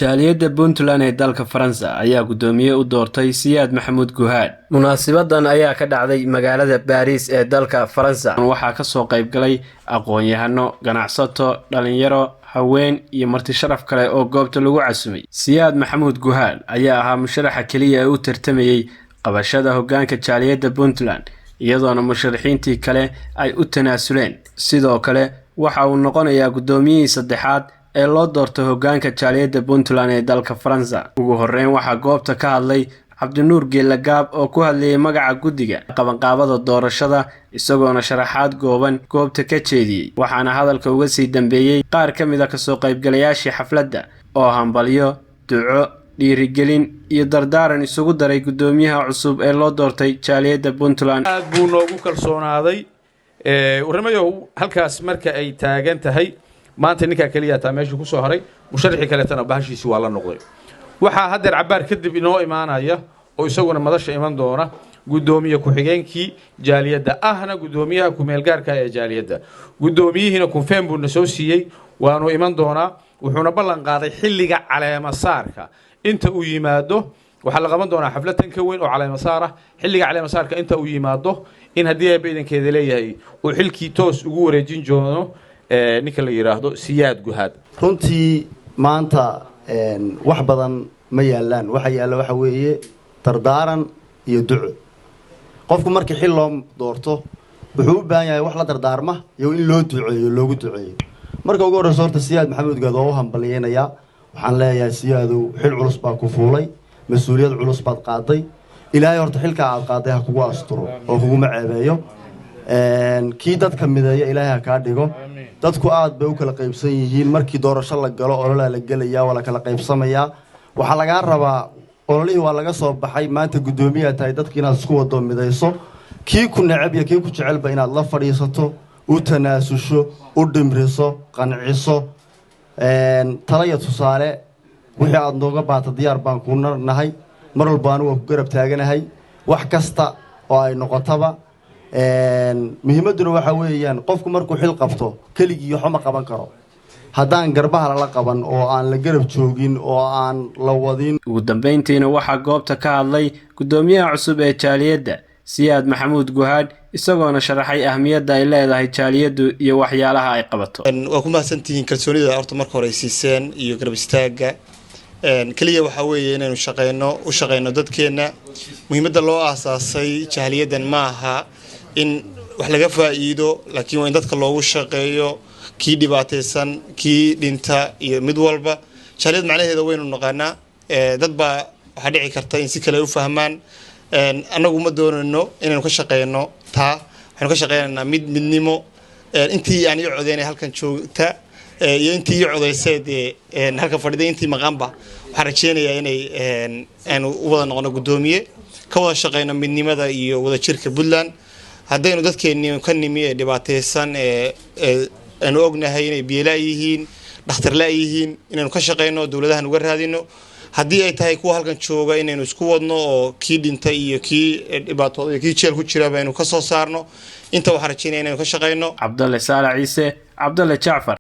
jaaliyadda Puntland ee dalka Faransa ayaa gudoomiye u doortay Siyaad Maxamuud Guhaad. Munaasabaddan ayaa ka dhacday magaalada Paris ee dalka Faransa. Waxaa ka soo qayb galay aqoon-yahano, ganacsato, dhalinyaro, haween iyo marti sharaf kale oo goobta lagu casumay. Siyaad Maxamuud Guhaad ayaa ahaa musharaxa kaliya ee u tartamayay qabashada hoggaanka jaaliyadda Puntland, iyadoona musharaxiintii kale ay u tanaasuleen. Sidoo kale waxa uu noqonayaa gudoomiyihii saddexaad ee loo doortay hoggaanka jaaliyadda Puntland ee dalka Faransa. Ugu horreyn waxaa goobta ka hadlay Cabdinuur Geelagaab oo ku hadlayay magaca guddiga qabanqaabada doorashada, isagoona sharaxaad gooban goobta ka jeediyay. Waxaana hadalka uga sii dambeeyay qaar ka mid ah kasoo qaybgalayaashii xafladda oo hambalyo, duco, dhiirigelin iyo dardaaran isugu daray gudoomiyaha cusub ee loo doortay jaaliyadda Puntland. aad buu noogu kalsoonaaday waramayow halkaas marka ay taagan tahay maanta ninka kaliya taa meesha ku soo haray musharaxi kale tan bahashiisi waa la noqday. waxaa hadda cabaar kadib inoo imaanaya oo isaguna madasha iman doona gudoomiye ku-xigeenkii jaaliyadda ahna gudoomiyaha ku meel gaarka ee jaaliyadda. gudoomiyihina confirm buu soo siiyay waanu iman doona wuxuuna ballan qaaday xilliga caleema saarka inta uu yimaado waxa la qaban doonaa xaflad tan ka weyn oo caleema saar ah. xilliga caleema saarka inta uu yimaado in haddii ay badankeeda leeyahay uu xilkii toos ugu wareejin doono ninka la yiraahdo Siyaad Guhaad. runtii maanta wax badan ma yaalaan, waxa yaala waxa weeye dardaaran iyo duco. qofku markii xil loo doorto wuxuu u baahan yahay wax la dardaarma iyo in loo duceeyo loogu duceeyo. marka ugu horeyso horta Siyaad Maxamuud Guhaad oo hambalyeynaya waxaan leeyahay Siyaadow xil culus baa ku fuulay, mas'uuliyad culus baad qaaday. ilaahay horta xilka aad qaaday ha kugu asturo oo kugu maceebeeyo kii dadka mideeya ilaahay ka dhigo. dadku aad bay u kala qaybsan yihiin, markii doorasho la galo ololaha la galaya wala kala qaybsamaya. waxa laga rabaa ololihii waa laga soo baxay, maanta gudoomiyaha tahay dadkiina isku wado midayso. kii ku nacab iyo kii ku jecelba inaad la fadhiisato, u tanaasusho, u dhimriso, qanciso. talaya tusaale wixii aad nooga baata diyaar baan ku nahay, mar walba anigu ku garab taaganahay wax kasta oo ay noqotaba. muhiimaduna waxa weeyaan qofku markuu xil qabto keligii waxba ma qaban karo haddaan garbaha la qaban oo aan la garab joogin oo aan la wadin. ugu dambeyntiina waxaa goobta ka hadlay gudoomiyaha cusub ee jaaliyadda Siyaad Maxamuud Guhaad, isagoona sharaxay ahmiyadda ay leedahay jaaliyaddu iyo waxyaalaha ay qabato. waa ku mahadsantihiin kalsoonida horta marka hore siiseen iyo garab istaaga. kaliya waxa weeye inaynu u shaqeyno dadkeena. muhiimadda loo aasaasay jaaliyaddan ma aha in wax laga faa'iido, laakiin waa in dadka loogu shaqeeyo, kii dhibaataysan, kii dhinta iyo mid walba. jaaliyad macnaheeda waynu naqaanaa. dad baa waxa dhici karta in si kale u fahmaan. anagu ma doonayno inaynu ka shaqeyno taa, waxaynu ka shaqeynaynaa midnimo. intii aan iyo codeynay halkan joogta iyo intii iyo codeysay halka fadhiday intii maqanba waxaan rajeynayaa inay aanu u wada noqono gudoomiye ka wada shaqeyno midnimada iyo wada jirka Puntland. haddaynu dadkeennii ka nimi ee dhibaataysan aanu ognahay inay biyo yihiin, dhakhtar la yihiin, inaynu ka shaqeyno dawladahan uga raadino. haddii ay tahay kuwa halkan jooga inaynu isku wadno oo kii dhintay iyo kii dhibaatooday iyo kii jeel ku jira baynu ka soo saarno. inta waxaan rajeynayaa inaynu ka shaqeyno. Cabdulle Saalax Ciise, Cabdulle Jaafar.